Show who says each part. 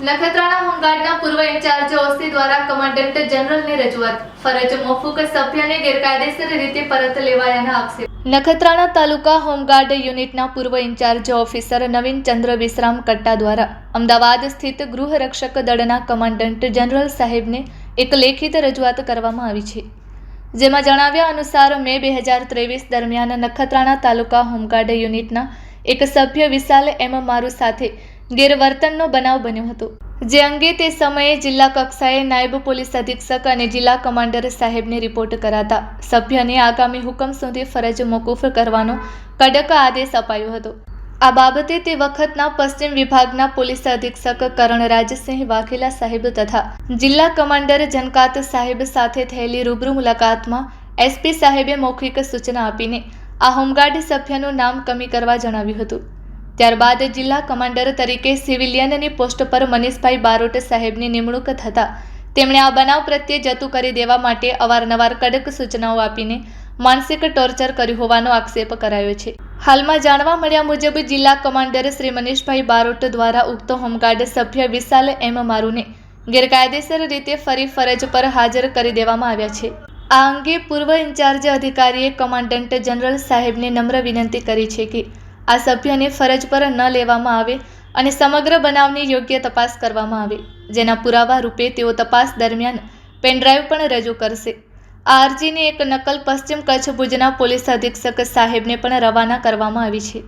Speaker 1: નખત્રાણા હોમગાર્ડના પૂર્વ ઇન્ચાર્જ ઓસી દ્વારા કમાન્ડન્ટ જનરલને રજૂઆત. ફરજ મોકૂફ સભ્યને ગેરકાયદેસર રીતે પરત લેવાયાના આક્ષેપ. નખત્રાણા તાલુકા હોમગાર્ડ યુનિટના પૂર્વ ઇન્ચાર્જ ઓફિસર નવીન ચંદ્ર વિશ્રામ કટ્ટા દ્વારા અમદાવાદ સ્થિત ગૃહરક્ષક દળના કમાન્ડન્ટ જનરલ સાહેબને એક લેખિત રજૂઆત કરવામાં આવી છે. જેમાં જણાવ્યા અનુસાર મે 2023 દરમિયાન નખત્રાણા તાલુકા હોમગાર્ડ યુનિટના એક સભ્ય વિશાલ એમ મારુ સાથે ગેરવર્તનનો બનાવ બન્યો હતો, જે અંગે તે સમયે જિલ્લા કક્ષાએ નાયબ પોલીસ અધિક્ષક અને જિલ્લા કમાન્ડર સાહેબને રિપોર્ટ કરાતા સભ્યને આગામી હુકમ સુધી ફરજ મોકૂફ કરવાનો કડક આદેશ અપાયો હતો. આ બાબતે તે વખતના પશ્ચિમ વિભાગના પોલીસ અધિક્ષક કરણરાજસિંહ વાઘેલા સાહેબ તથા જિલ્લા કમાન્ડર જનકાત સાહેબ સાથે થયેલી રૂબરૂ મુલાકાતમાં એસપી સાહેબે મૌખિક સૂચના આપીને આ હોમગાર્ડ સભ્યનું નામ કમી કરવા જણાવ્યું હતું. ત્યારબાદ જિલ્લા કમાન્ડર તરીકે સિવિલિયનની પોસ્ટ પર મનીષભાઈ બારોટ સાહેબની નિમણૂક થતાં તેમણે આ બનાવ પ્રત્યે જતું કરી દેવા માટે અવારનવાર કડક સૂચનાઓ આપીને માનસિક ટોર્ચર કર્યું હોવાનો આક્ષેપ કરાયો છે. હાલમાં જાણવા મળ્યા મુજબ જિલ્લા કમાન્ડર શ્રી મનીષભાઈ બારોટ દ્વારા ઉક્ત હોમગાર્ડ સભ્ય વિશાલ એમ મારુને ગેરકાયદેસર રીતે ફરી ફરજ પર હાજર કરી દેવામાં આવ્યા છે. આ અંગે પૂર્વ ઇન્ચાર્જ અધિકારીએ કમાન્ડન્ટ જનરલ સાહેબને નમ્ર વિનંતી કરી છે કે આ સભ્યને ફરજ પર ન લેવામાં આવે અને સમગ્ર બનાવની યોગ્ય તપાસ કરવામાં આવે, જેના પુરાવા રૂપે તેઓ તપાસ દરમિયાન પેનડ્રાઈવ પણ રજૂ કરશે. આ અરજીની એક નકલ પશ્ચિમ કચ્છ ભુજના પોલીસ અધિક્ષક સાહેબને પણ રવાના કરવામાં આવી છે.